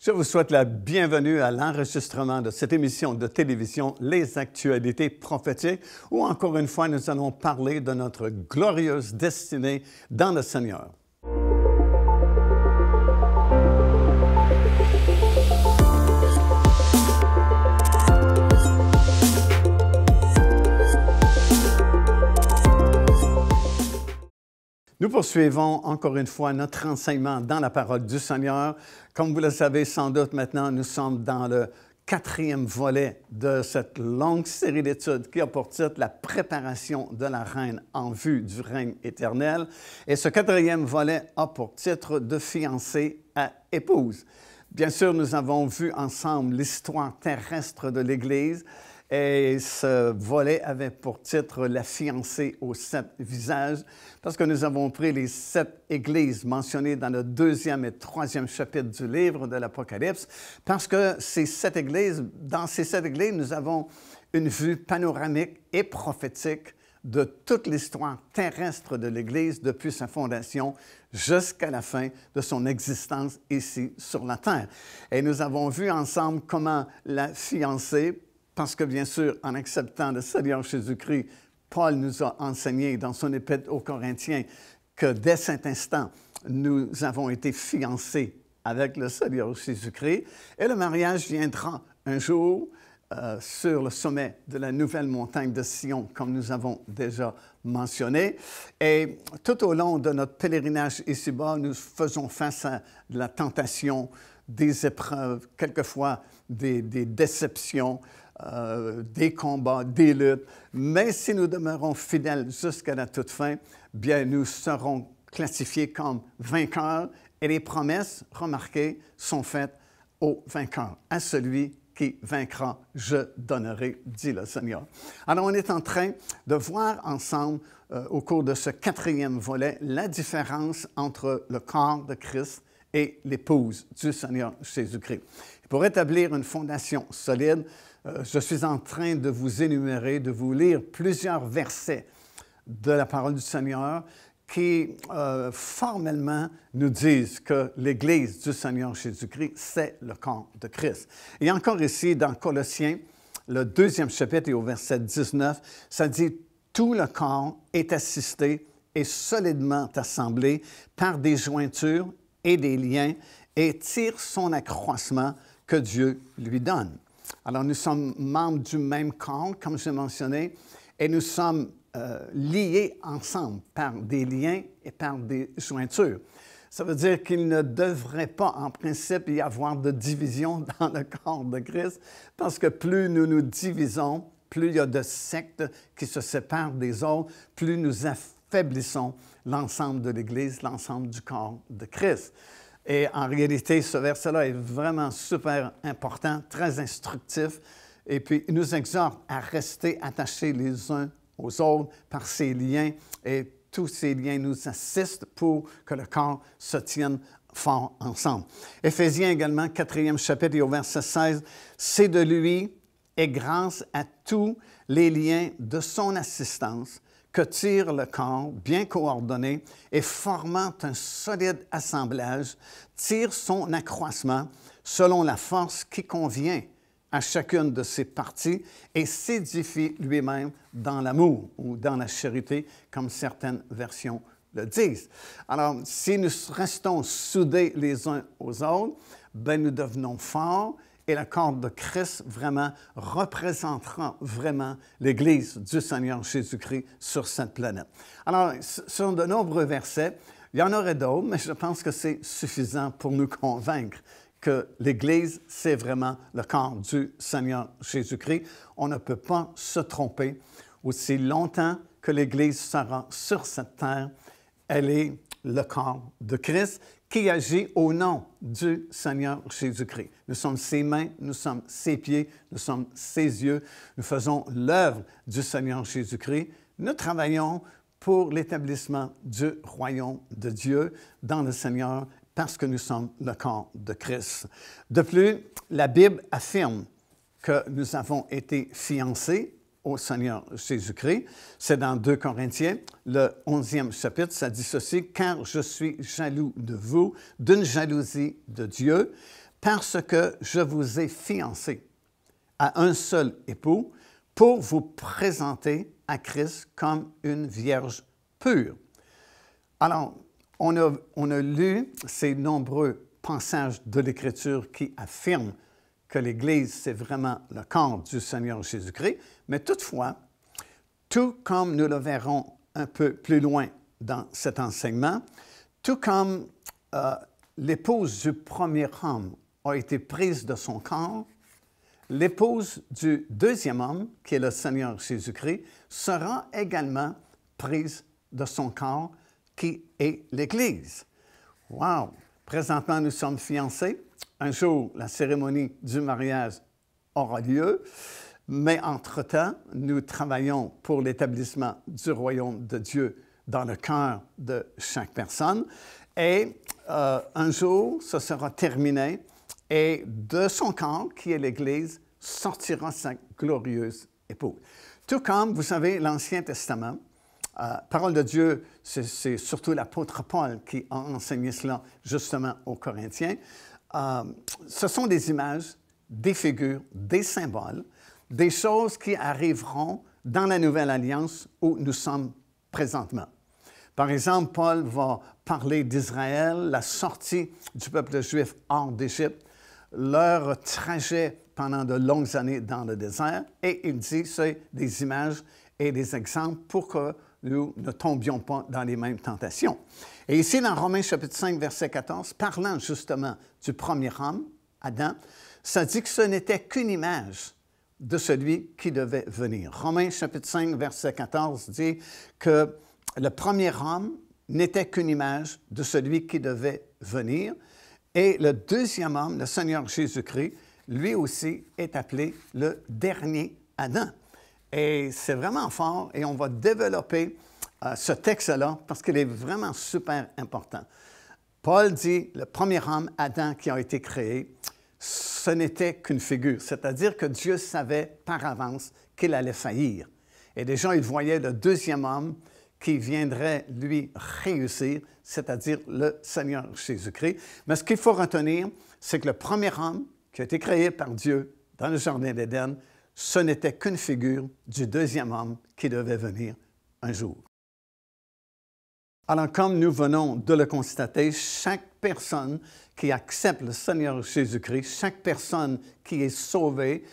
Je vous souhaite la bienvenue à l'enregistrement de cette émission de télévision Les Actualités prophétiques, où encore une fois nous allons parler de notre glorieuse destinée dans le Seigneur. Nous poursuivons encore une fois notre enseignement dans la parole du Seigneur. Comme vous le savez sans doute maintenant, nous sommes dans le 4e volet de cette longue série d'études qui a pour titre « La préparation de la reine en vue du règne éternel ». Et ce 4e volet a pour titre « De fiancée à épouse ». Bien sûr, nous avons vu ensemble l'histoire terrestre de l'Église. Et ce volet avait pour titre « La fiancée aux 7 visages » parce que nous avons pris les 7 églises mentionnées dans le 2e et 3e chapitre du livre de l'Apocalypse, parce que dans ces 7 églises, nous avons une vue panoramique et prophétique de toute l'histoire terrestre de l'Église depuis sa fondation jusqu'à la fin de son existence ici sur la terre. Et nous avons vu ensemble comment la fiancée, parce que, bien sûr, en acceptant le Seigneur Jésus-Christ, Paul nous a enseigné dans son épître aux Corinthiens que dès cet instant, nous avons été fiancés avec le Seigneur Jésus-Christ. Et le mariage viendra un jour sur le sommet de la nouvelle montagne de Sion, comme nous avons déjà mentionné. Et tout au long de notre pèlerinage ici-bas, nous faisons face à la tentation, des épreuves, quelquefois des déceptions, des combats, des luttes. Mais si nous demeurons fidèles jusqu'à la toute fin, bien, nous serons classifiés comme vainqueurs et les promesses, remarquez, sont faites aux vainqueurs. À celui qui vaincra, je donnerai, dit le Seigneur. Alors, on est en train de voir ensemble, au cours de ce 4e volet, la différence entre le corps de Christ et l'épouse du Seigneur Jésus-Christ. Pour établir une fondation solide, je suis en train de vous énumérer, de vous lire plusieurs versets de la parole du Seigneur qui, formellement, nous disent que l'Église du Seigneur Jésus-Christ, c'est le corps de Christ. Et encore ici, dans Colossiens, le 2e chapitre et au verset 19, ça dit « Tout le corps est assisté et solidement assemblé par des jointures et des liens et tire son accroissement que Dieu lui donne. » Alors, nous sommes membres du même corps, comme j'ai mentionné, et nous sommes liés ensemble par des liens et par des jointures. Ça veut dire qu'il ne devrait pas, en principe, y avoir de division dans le corps de Christ, parce que plus nous nous divisons, plus il y a de sectes qui se séparent des autres, plus nous affaiblissons l'ensemble de l'Église, l'ensemble du corps de Christ. Et en réalité, ce verset-là est vraiment super important, très instructif, et puis il nous exhorte à rester attachés les uns aux autres par ces liens, et tous ces liens nous assistent pour que le corps se tienne fort ensemble. Éphésiens également, 4e chapitre et au verset 16, « C'est de lui et grâce à tous les liens de son assistance que tire le corps, bien coordonné et formant un solide assemblage, tire son accroissement selon la force qui convient à chacune de ses parties et s'édifie lui-même dans l'amour ou dans la charité, comme certaines versions le disent. » Alors, si nous restons soudés les uns aux autres, bien, nous devenons forts et le corps de Christ vraiment représentera vraiment l'Église du Seigneur Jésus-Christ sur cette planète. Alors, ce sont de nombreux versets. Il y en aurait d'autres, mais je pense que c'est suffisant pour nous convaincre que l'Église, c'est vraiment le corps du Seigneur Jésus-Christ. On ne peut pas se tromper. Aussi longtemps que l'Église sera sur cette terre, elle est le corps de Christ qui agit au nom du Seigneur Jésus-Christ. Nous sommes ses mains, nous sommes ses pieds, nous sommes ses yeux. Nous faisons l'œuvre du Seigneur Jésus-Christ. Nous travaillons pour l'établissement du royaume de Dieu dans le Seigneur parce que nous sommes le corps de Christ. De plus, la Bible affirme que nous avons été fiancés au Seigneur Jésus-Christ. C'est dans 2 Corinthiens, le 11e chapitre, ça dit ceci, « Car je suis jaloux de vous, d'une jalousie de Dieu, parce que je vous ai fiancés à un seul époux pour vous présenter à Christ comme une vierge pure. » Alors, on a lu ces nombreux passages de l'Écriture qui affirment que l'Église, c'est vraiment le corps du Seigneur Jésus-Christ, mais toutefois, tout comme nous le verrons un peu plus loin dans cet enseignement, tout comme l'épouse du premier homme a été prise de son corps, l'épouse du deuxième homme, qui est le Seigneur Jésus-Christ, sera également prise de son corps, qui est l'Église. Wow! Présentement, nous sommes fiancés. Un jour, la cérémonie du mariage aura lieu, mais entre-temps, nous travaillons pour l'établissement du royaume de Dieu dans le cœur de chaque personne. Et un jour, ce sera terminé et de son corps, qui est l'Église, sortira sa glorieuse épouse. Tout comme, vous savez, l'Ancien Testament, parole de Dieu, c'est surtout l'apôtre Paul qui a enseigné cela justement aux Corinthiens. Ce sont des images, des figures, des symboles, des choses qui arriveront dans la Nouvelle Alliance où nous sommes présentement. Par exemple, Paul va parler d'Israël, la sortie du peuple juif hors d'Égypte, leur trajet pendant de longues années dans le désert, et il dit c'est des images et des exemples pour que nous ne tombions pas dans les mêmes tentations. Et ici, dans Romains chapitre 5, verset 14, parlant justement du premier homme, Adam, ça dit que ce n'était qu'une image de celui qui devait venir. Romains chapitre 5, verset 14 dit que le premier homme n'était qu'une image de celui qui devait venir. Et le deuxième homme, le Seigneur Jésus-Christ, lui aussi est appelé le dernier Adam. Et c'est vraiment fort et on va développer ce texte-là parce qu'il est vraiment super important. Paul dit, le premier homme, Adam, qui a été créé, ce n'était qu'une figure, c'est-à-dire que Dieu savait par avance qu'il allait faillir. Et déjà, il voyait le deuxième homme qui viendrait lui réussir, c'est-à-dire le Seigneur Jésus-Christ. Mais ce qu'il faut retenir, c'est que le premier homme qui a été créé par Dieu dans le Jardin d'Éden, ce n'était qu'une figure du deuxième homme qui devait venir un jour. Alors, comme nous venons de le constater, chaque personne qui accepte le Seigneur Jésus-Christ, chaque personne qui est sauvée,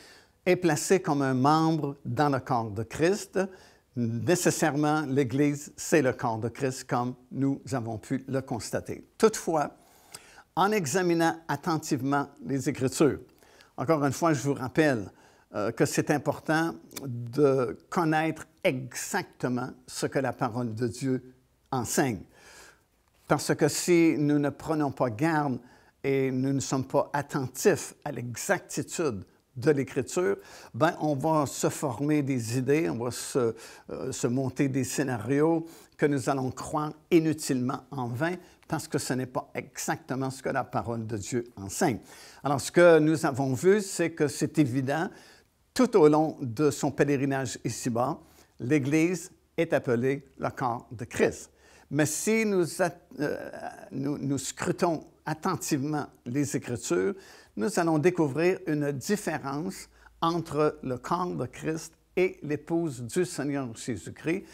est placée comme un membre dans le corps de Christ. Nécessairement, l'Église, c'est le corps de Christ, comme nous avons pu le constater. Toutefois, en examinant attentivement les Écritures, encore une fois, je vous rappelle que c'est important de connaître exactement ce que la parole de Dieu enseigne. Parce que si nous ne prenons pas garde et nous ne sommes pas attentifs à l'exactitude de l'Écriture, ben on va se former des idées, on va se monter des scénarios que nous allons croire inutilement en vain parce que ce n'est pas exactement ce que la parole de Dieu enseigne. Alors, ce que nous avons vu, c'est que c'est évident, tout au long de son pèlerinage ici-bas, l'Église est appelée le corps de Christ. Mais si nous scrutons attentivement les Écritures, nous allons découvrir une différence entre le corps de Christ et l'épouse du Seigneur Jésus-Christ,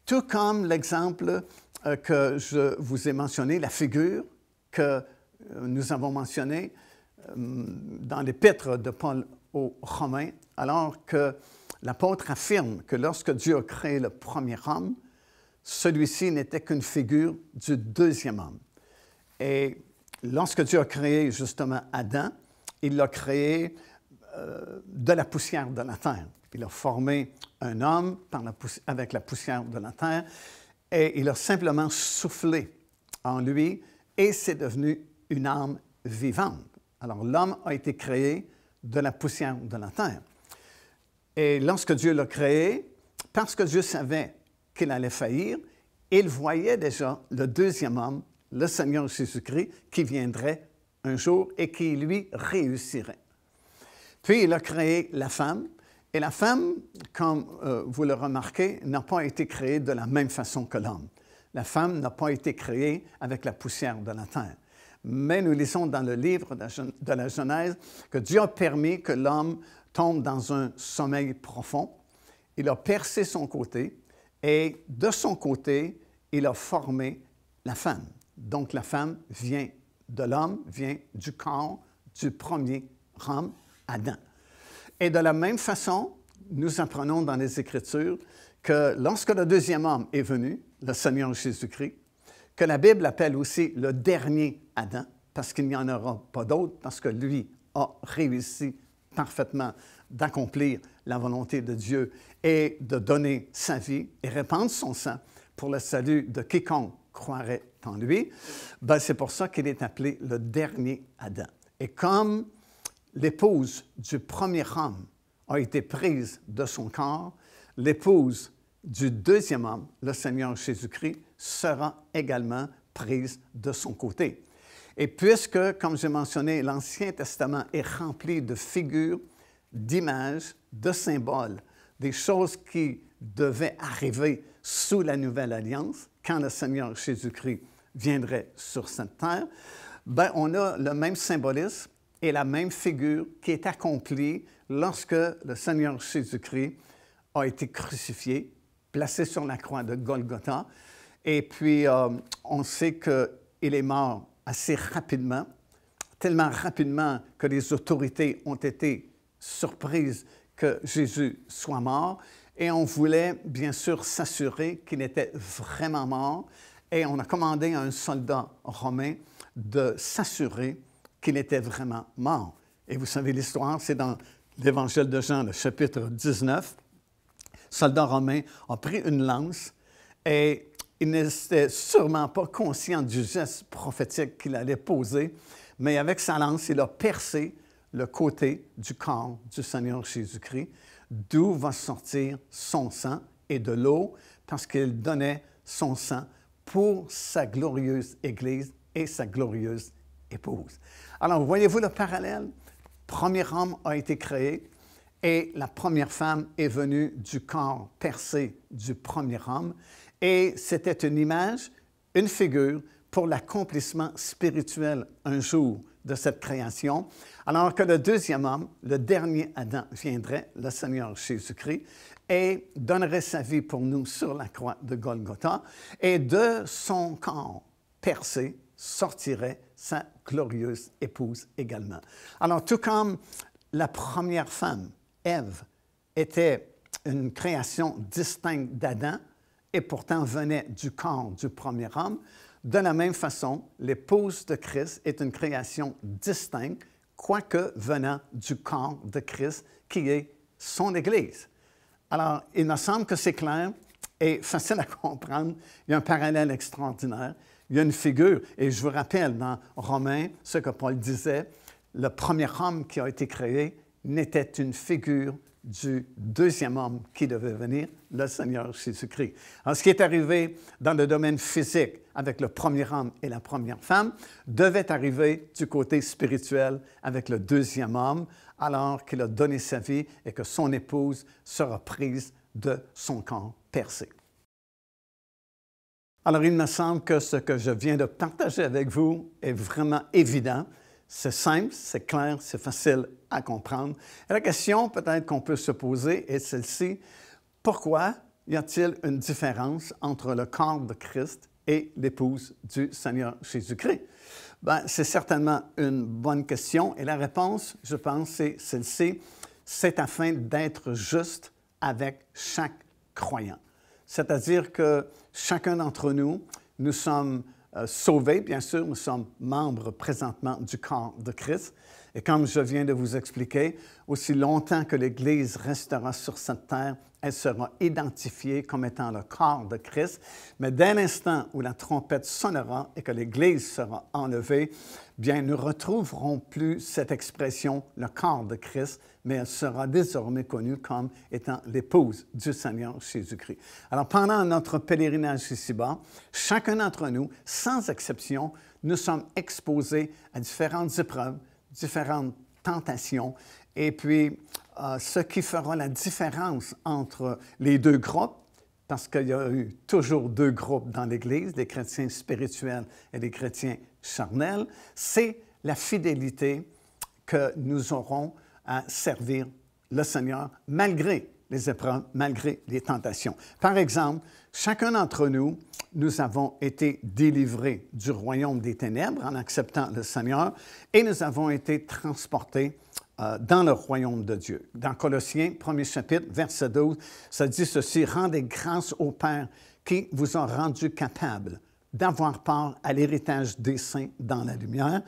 tout comme l'exemple que je vous ai mentionné, la figure que nous avons mentionnée dans l'Épître de Paul aux Romains, alors que l'apôtre affirme que lorsque Dieu a créé le premier homme, celui-ci n'était qu'une figure du deuxième homme. Et lorsque Dieu a créé justement Adam, il l'a créé de la poussière de la terre. Il a formé un homme avec la poussière de la terre et il a simplement soufflé en lui et c'est devenu une âme vivante. Alors l'homme a été créé de la poussière de la terre. Et lorsque Dieu l'a créé, parce que Dieu savait qu'il allait faillir, il voyait déjà le deuxième homme, le Seigneur Jésus-Christ, qui viendrait un jour et qui, lui, réussirait. Puis, il a créé la femme, et la femme, comme vous le remarquez, n'a pas été créée de la même façon que l'homme. La femme n'a pas été créée avec la poussière de la terre. mais nous lisons dans le livre de la Genèse que Dieu a permis que l'homme tombe dans un sommeil profond. Il a percé son côté et de son côté, il a formé la femme. Donc la femme vient de l'homme, vient du corps du premier homme, Adam. Et de la même façon, nous apprenons dans les Écritures que lorsque le deuxième homme est venu, le Seigneur Jésus-Christ, que la Bible appelle aussi le dernier Adam, parce qu'il n'y en aura pas d'autre, parce que lui a réussi parfaitement d'accomplir la volonté de Dieu et de donner sa vie et répandre son sang pour le salut de quiconque croirait en lui, ben c'est pour ça qu'il est appelé le dernier Adam. Et comme l'épouse du premier homme a été prise de son corps, l'épouse du deuxième homme, le Seigneur Jésus-Christ, sera également prise de son côté. Et puisque, comme j'ai mentionné, l'Ancien Testament est rempli de figures, d'images, de symboles, des choses qui devaient arriver sous la Nouvelle Alliance, quand le Seigneur Jésus-Christ viendrait sur cette terre, ben, on a le même symbolisme et la même figure qui est accomplie lorsque le Seigneur Jésus-Christ a été crucifié, placé sur la croix de Golgotha. Et puis, on sait qu'il est mort assez rapidement, tellement rapidement que les autorités ont été surprises que Jésus soit mort. Et on voulait, bien sûr, s'assurer qu'il était vraiment mort. Et on a commandé à un soldat romain de s'assurer qu'il était vraiment mort. Et vous savez l'histoire, c'est dans l'Évangile de Jean, le chapitre 19. Le soldat romain a pris une lance et il n'était sûrement pas conscient du geste prophétique qu'il allait poser, mais avec sa lance, il a percé le côté du corps du Seigneur Jésus-Christ, d'où va sortir son sang et de l'eau, parce qu'il donnait son sang pour sa glorieuse Église et sa glorieuse épouse. Alors, voyez-vous le parallèle? Premier homme a été créé et la première femme est venue du corps percé du premier homme. Et c'était une image, une figure pour l'accomplissement spirituel un jour de cette création, alors que le deuxième homme, le dernier Adam, viendrait, le Seigneur Jésus-Christ, et donnerait sa vie pour nous sur la croix de Golgotha, et de son corps percé sortirait sa glorieuse épouse également. Alors, tout comme la première femme, Ève, était une création distincte d'Adam, et pourtant venait du corps du premier homme, de la même façon, l'épouse de Christ est une création distincte, quoique venant du corps de Christ, qui est son Église. Alors, il me semble que c'est clair et facile à comprendre. Il y a un parallèle extraordinaire. Il y a une figure, et je vous rappelle dans Romains ce que Paul disait, le premier homme qui a été créé n'était une figure du deuxième homme qui devait venir, le Seigneur Jésus-Christ. Alors, ce qui est arrivé dans le domaine physique avec le premier homme et la première femme devait arriver du côté spirituel avec le deuxième homme, alors qu'il a donné sa vie et que son épouse sera prise de son corps percé. Alors, il me semble que ce que je viens de partager avec vous est vraiment évident. C'est simple, c'est clair, c'est facile à comprendre. Et la question peut-être qu'on peut se poser est celle-ci. Pourquoi y a-t-il une différence entre le corps de Christ et l'épouse du Seigneur Jésus-Christ? Bien, c'est certainement une bonne question et la réponse, je pense, c'est celle-ci. C'est afin d'être juste avec chaque croyant. C'est-à-dire que chacun d'entre nous, nous sommes sauvés, bien sûr, nous sommes membres présentement du corps de Christ. Et comme je viens de vous expliquer, aussi longtemps que l'Église restera sur cette terre, elle sera identifiée comme étant le corps de Christ. Mais dès l'instant où la trompette sonnera et que l'Église sera enlevée, bien, nous ne retrouverons plus cette expression, le corps de Christ, mais elle sera désormais connue comme étant l'épouse du Seigneur Jésus-Christ. Alors, pendant notre pèlerinage ici-bas, chacun d'entre nous, sans exception, nous sommes exposés à différentes épreuves, différentes tentations. Et puis, ce qui fera la différence entre les deux groupes, parce qu'il y a eu toujours deux groupes dans l'Église, des chrétiens spirituels et des chrétiens charnel, c'est la fidélité que nous aurons à servir le Seigneur malgré les épreuves, malgré les tentations. Par exemple, chacun d'entre nous, nous avons été délivrés du royaume des ténèbres en acceptant le Seigneur et nous avons été transportés dans le royaume de Dieu. Dans Colossiens, 1er chapitre, verset 12, ça dit ceci, « Rendez grâce au Père qui vous a rendu capable d'avoir part à l'héritage des saints dans la lumière,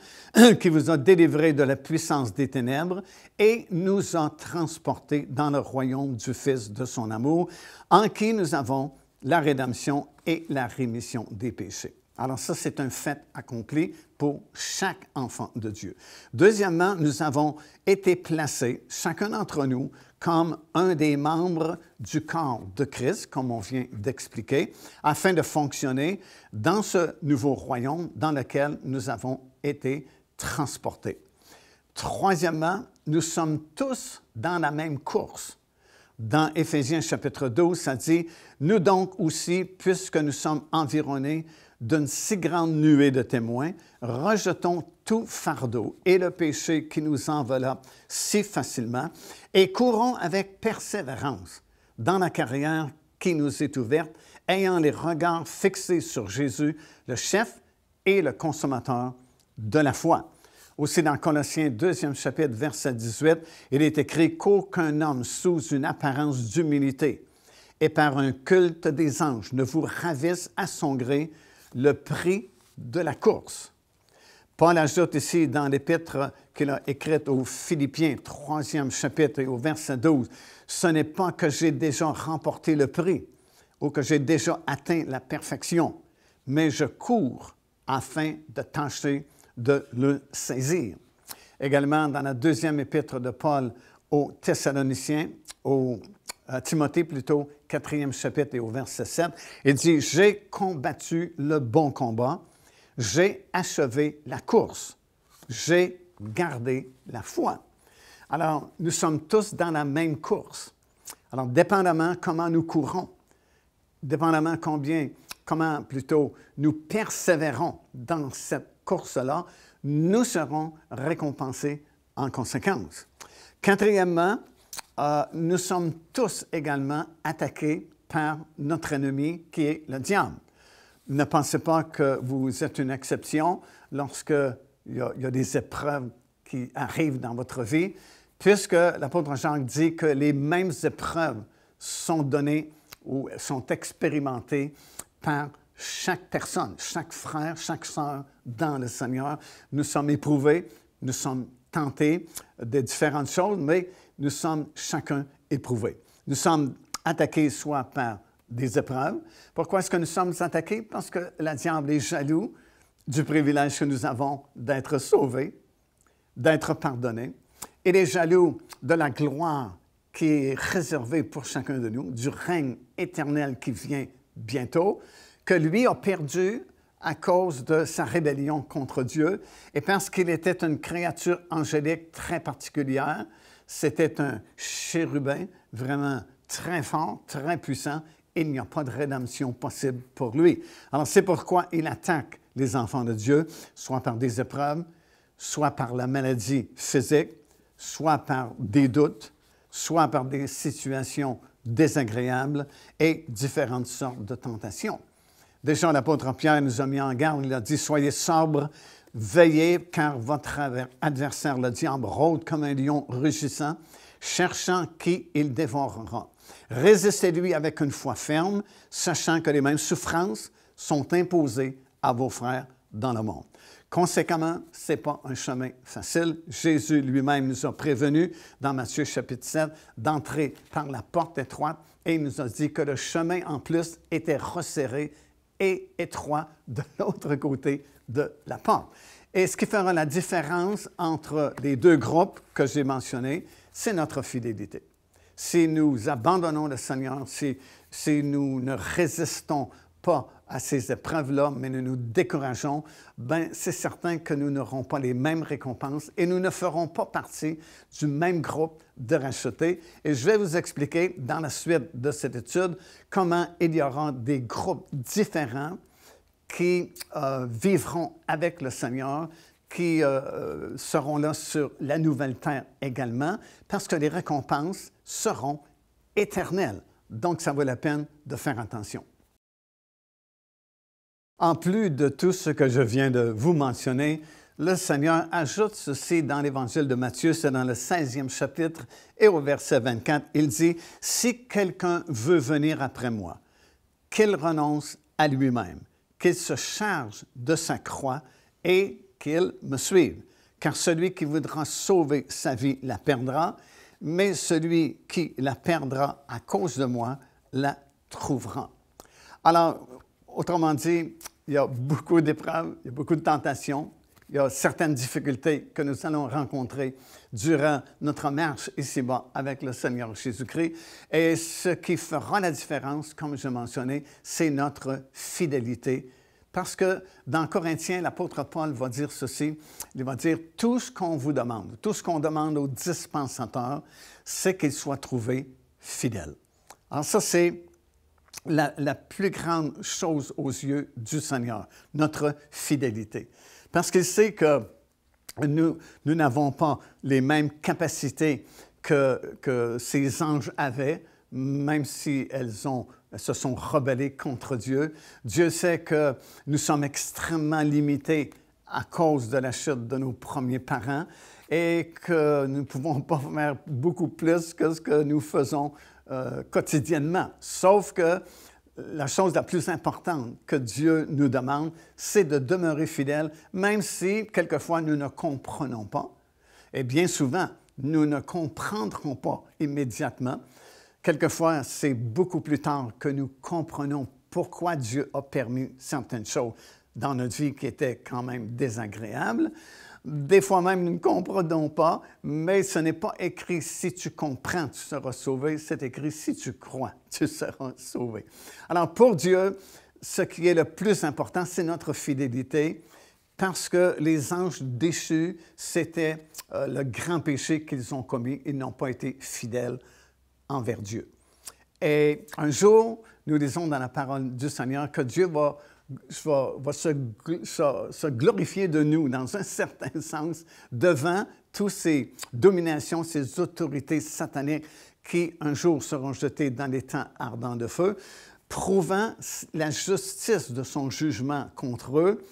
qui vous a délivré de la puissance des ténèbres et nous a transportés dans le royaume du Fils de son amour, en qui nous avons la rédemption et la rémission des péchés. » Alors ça, c'est un fait accompli pour chaque enfant de Dieu. Deuxièmement, nous avons été placés, chacun d'entre nous, comme un des membres du corps de Christ, comme on vient d'expliquer, afin de fonctionner dans ce nouveau royaume dans lequel nous avons été transportés. Troisièmement, nous sommes tous dans la même course. Dans Éphésiens chapitre 12, ça dit « Nous donc aussi, puisque nous sommes environnés d'une si grande nuée de témoins, rejetons tout fardeau et le péché qui nous enveloppe si facilement et courons avec persévérance dans la carrière qui nous est ouverte, ayant les regards fixés sur Jésus, le chef et le consommateur de la foi. » Aussi dans Colossiens 2e chapitre, verset 18, il est écrit « Qu'aucun homme sous une apparence d'humilité et par un culte des anges ne vous ravisse à son gré le prix de la course. » Paul ajoute ici dans l'épître qu'il a écrite aux Philippiens, 3e chapitre et au verset 12, « Ce n'est pas que j'ai déjà remporté le prix ou que j'ai déjà atteint la perfection, mais je cours afin de tâcher de le saisir. » Également, dans la deuxième épître de Paul aux Thessaloniciens, Timothée plutôt, 4e chapitre et au verset 7, il dit « J'ai combattu le bon combat, j'ai achevé la course, j'ai gardé la foi. » Alors, nous sommes tous dans la même course. Alors, dépendamment comment nous courons, dépendamment comment plutôt nous persévérons dans cette course-là, nous serons récompensés en conséquence. Quatrièmement, nous sommes tous également attaqués par notre ennemi qui est le diable. Ne pensez pas que vous êtes une exception lorsqu'il y a des épreuves qui arrivent dans votre vie, puisque l'apôtre Jacques dit que les mêmes épreuves sont données ou sont expérimentées par chaque personne, chaque frère, chaque sœur dans le Seigneur. Nous sommes éprouvés, nous sommes tentés de différentes choses, mais nous sommes chacun éprouvés. Nous sommes attaqués soit par des épreuves. Pourquoi est-ce que nous sommes attaqués? Parce que le diable est jaloux du privilège que nous avons d'être sauvés, d'être pardonnés. Il est jaloux de la gloire qui est réservée pour chacun de nous, du règne éternel qui vient bientôt, que lui a perdu à cause de sa rébellion contre Dieu et parce qu'il était une créature angélique très particulière. C'était un chérubin vraiment très fort, très puissant. Il n'y a pas de rédemption possible pour lui. Alors, c'est pourquoi il attaque les enfants de Dieu, soit par des épreuves, soit par la maladie physique, soit par des doutes, soit par des situations désagréables et différentes sortes de tentations. Déjà, l'apôtre Pierre nous a mis en garde, il a dit « Soyez sobres, veillez, car votre adversaire, le diable, rôde comme un lion rugissant, cherchant qui il dévorera. Résistez-lui avec une foi ferme, sachant que les mêmes souffrances sont imposées à vos frères dans le monde. » Conséquemment, ce n'est pas un chemin facile. Jésus lui-même nous a prévenus dans Matthieu chapitre 7 d'entrer par la porte étroite et il nous a dit que le chemin en plus était resserré et étroit de l'autre côté de la porte. Et ce qui fera la différence entre les deux groupes que j'ai mentionnés, c'est notre fidélité. Si nous abandonnons le Seigneur, si nous ne résistons pas à ces épreuves-là, mais nous nous décourageons, bien, c'est certain que nous n'aurons pas les mêmes récompenses et nous ne ferons pas partie du même groupe de rachetés. Et je vais vous expliquer dans la suite de cette étude comment il y aura des groupes différents qui vivront avec le Seigneur, qui seront là sur la nouvelle terre également, parce que les récompenses seront éternelles. Donc, ça vaut la peine de faire attention. En plus de tout ce que je viens de vous mentionner, le Seigneur ajoute ceci dans l'Évangile de Matthieu, c'est dans le 16e chapitre et au verset 24, il dit « Si quelqu'un veut venir après moi, qu'il renonce à lui-même, qu'il se charge de sa croix et qu'il me suive. Car celui qui voudra sauver sa vie la perdra, mais celui qui la perdra à cause de moi la trouvera. » Alors, autrement dit, il y a beaucoup d'épreuves, il y a beaucoup de tentations, il y a certaines difficultés que nous allons rencontrer durant notre marche ici-bas avec le Seigneur Jésus-Christ. Et ce qui fera la différence, comme je mentionnais, c'est notre fidélité. Parce que dans Corinthiens, l'apôtre Paul va dire ceci, il va dire « Tout ce qu'on vous demande, tout ce qu'on demande aux dispensateurs, c'est qu'ils soient trouvés fidèles. » Alors ça, c'est la plus grande chose aux yeux du Seigneur, notre fidélité. Parce qu'il sait que nous n'avons pas les mêmes capacités que ces anges avaient, même si elles se sont rebellées contre Dieu. Dieu sait que nous sommes extrêmement limités à cause de la chute de nos premiers parents et que nous ne pouvons pas faire beaucoup plus que ce que nous faisons quotidiennement. Sauf que la chose la plus importante que Dieu nous demande, c'est de demeurer fidèles, même si quelquefois nous ne comprenons pas. Et bien souvent, nous ne comprendrons pas immédiatement. Quelquefois, c'est beaucoup plus tard que nous comprenons pourquoi Dieu a permis certaines choses dans notre vie qui étaient quand même désagréables. Des fois même, nous ne comprenons pas, mais ce n'est pas écrit « si tu comprends, tu seras sauvé », c'est écrit « si tu crois, tu seras sauvé ». Alors pour Dieu, ce qui est le plus important, c'est notre fidélité, parce que les anges déchus, c'était le grand péché qu'ils ont commis. Ils n'ont pas été fidèles envers Dieu. Et un jour, nous lisons dans la parole du Seigneur que Dieu va se glorifier de nous, dans un certain sens, devant toutes ces dominations, ces autorités sataniques qui, un jour, seront jetées dans les temps ardents de feu, prouvant la justice de son jugement contre eux,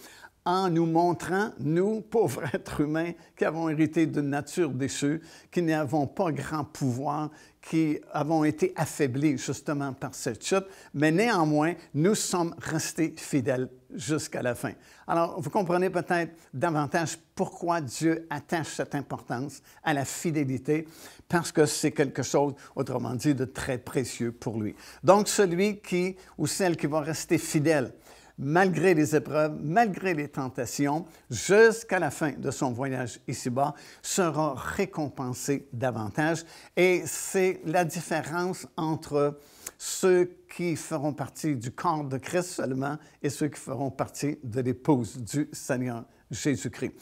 en nous montrant, nous, pauvres êtres humains, qui avons hérité d'une nature déchue, qui n'avons pas grand pouvoir, qui avons été affaiblis justement par cette chute, mais néanmoins, nous sommes restés fidèles jusqu'à la fin. Alors, vous comprenez peut-être davantage pourquoi Dieu attache cette importance à la fidélité, parce que c'est quelque chose, autrement dit, de très précieux pour lui. Donc, celui qui, ou celle qui va rester fidèle, malgré les épreuves, malgré les tentations, jusqu'à la fin de son voyage ici-bas, sera récompensé davantage. Et c'est la différence entre ceux qui feront partie du corps de Christ seulement et ceux qui feront partie de l'épouse du Seigneur Jésus-Christ.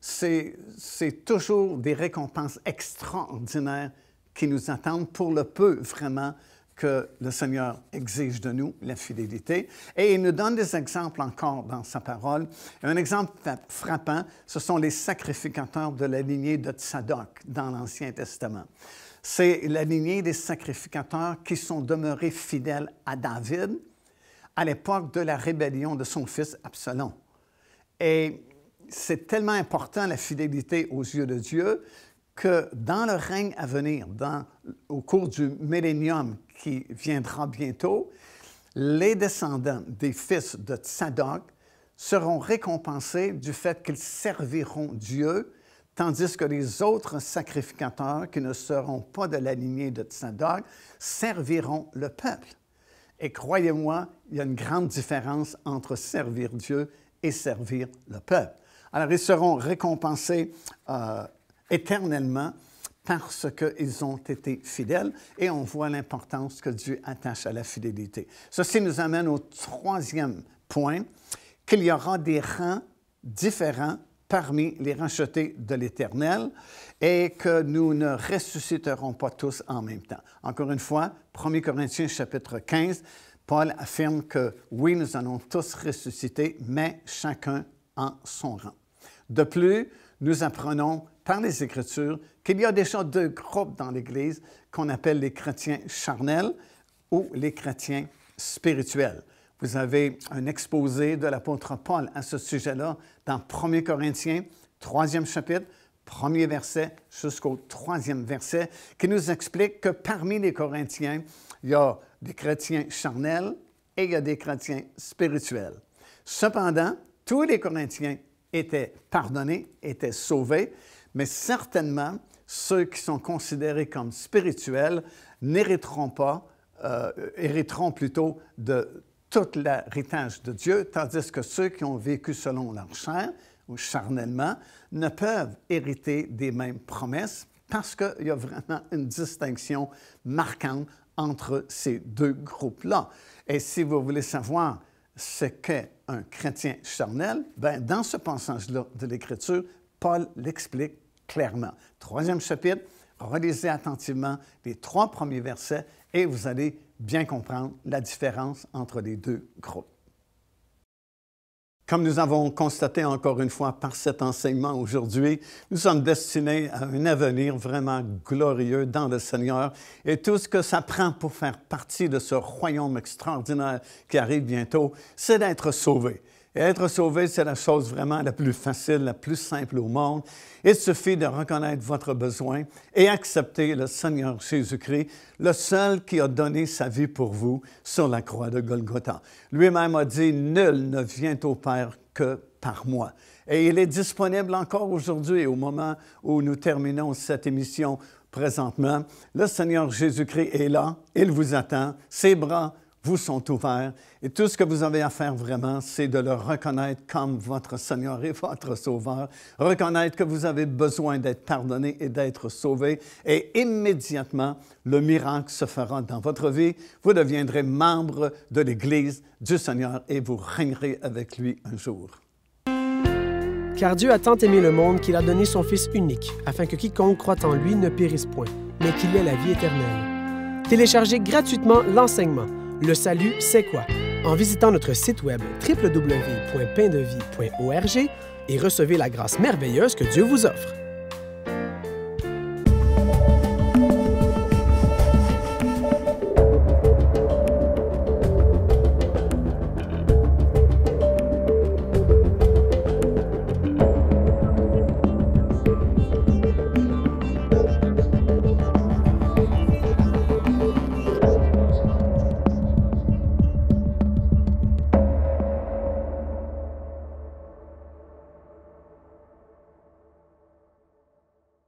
C'est toujours des récompenses extraordinaires qui nous attendent pour le peu, vraiment, que le Seigneur exige de nous, la fidélité. Et il nous donne des exemples encore dans sa parole. Un exemple frappant, ce sont les sacrificateurs de la lignée de Tsadok dans l'Ancien Testament. C'est la lignée des sacrificateurs qui sont demeurés fidèles à David à l'époque de la rébellion de son fils Absalom. Et c'est tellement important, la fidélité aux yeux de Dieu, que dans le règne à venir, au cours du millénium qui viendra bientôt, les descendants des fils de Tsadok seront récompensés du fait qu'ils serviront Dieu, tandis que les autres sacrificateurs qui ne seront pas de la lignée de Tsadok serviront le peuple. Et croyez-moi, il y a une grande différence entre servir Dieu et servir le peuple. Alors, ils seront récompensés éternellement parce qu'ils ont été fidèles et on voit l'importance que Dieu attache à la fidélité. Ceci nous amène au troisième point, qu'il y aura des rangs différents parmi les rachetés de l'Éternel et que nous ne ressusciterons pas tous en même temps. Encore une fois, 1 Corinthiens chapitre 15, Paul affirme que oui, nous allons tous ressusciter, mais chacun en son rang. De plus, nous apprenons par les Écritures qu'il y a déjà deux groupes dans l'Église qu'on appelle les chrétiens charnels ou les chrétiens spirituels. Vous avez un exposé de l'apôtre Paul à ce sujet-là dans 1 Corinthiens, 3e chapitre, 1er verset jusqu'au 3e verset, qui nous explique que parmi les Corinthiens, il y a des chrétiens charnels et il y a des chrétiens spirituels. Cependant, tous les Corinthiens étaient pardonnés, étaient sauvés, mais certainement, ceux qui sont considérés comme spirituels n'hériteront pas, hériteront plutôt de tout l'héritage de Dieu, tandis que ceux qui ont vécu selon leur chair ou charnellement ne peuvent hériter des mêmes promesses parce qu'il y a vraiment une distinction marquante entre ces deux groupes-là. Et si vous voulez savoir ce qu'est un chrétien charnel, bien, dans ce passage-là de l'Écriture, Paul l'explique clairement. 3e chapitre, relisez attentivement les 3 premiers versets et vous allez bien comprendre la différence entre les deux groupes. Comme nous avons constaté encore une fois par cet enseignement aujourd'hui, nous sommes destinés à un avenir vraiment glorieux dans le Seigneur et tout ce que ça prend pour faire partie de ce royaume extraordinaire qui arrive bientôt, c'est d'être sauvé. Et être sauvé, c'est la chose vraiment la plus facile, la plus simple au monde. Il suffit de reconnaître votre besoin et accepter le Seigneur Jésus-Christ, le seul qui a donné sa vie pour vous sur la croix de Golgotha. Lui-même a dit « Nul ne vient au Père que par moi ». Et il est disponible encore aujourd'hui, au moment où nous terminons cette émission présentement. Le Seigneur Jésus-Christ est là, il vous attend, ses bras vous sont ouverts et tout ce que vous avez à faire vraiment, c'est de le reconnaître comme votre Seigneur et votre Sauveur, reconnaître que vous avez besoin d'être pardonné et d'être sauvé et immédiatement, le miracle se fera dans votre vie. Vous deviendrez membre de l'Église du Seigneur et vous régnerez avec lui un jour. Car Dieu a tant aimé le monde qu'il a donné son Fils unique, afin que quiconque croit en lui ne périsse point, mais qu'il ait la vie éternelle. Téléchargez gratuitement l'enseignement « Le salut, c'est quoi ?» en visitant notre site web www.paindevie.org et recevez la grâce merveilleuse que Dieu vous offre.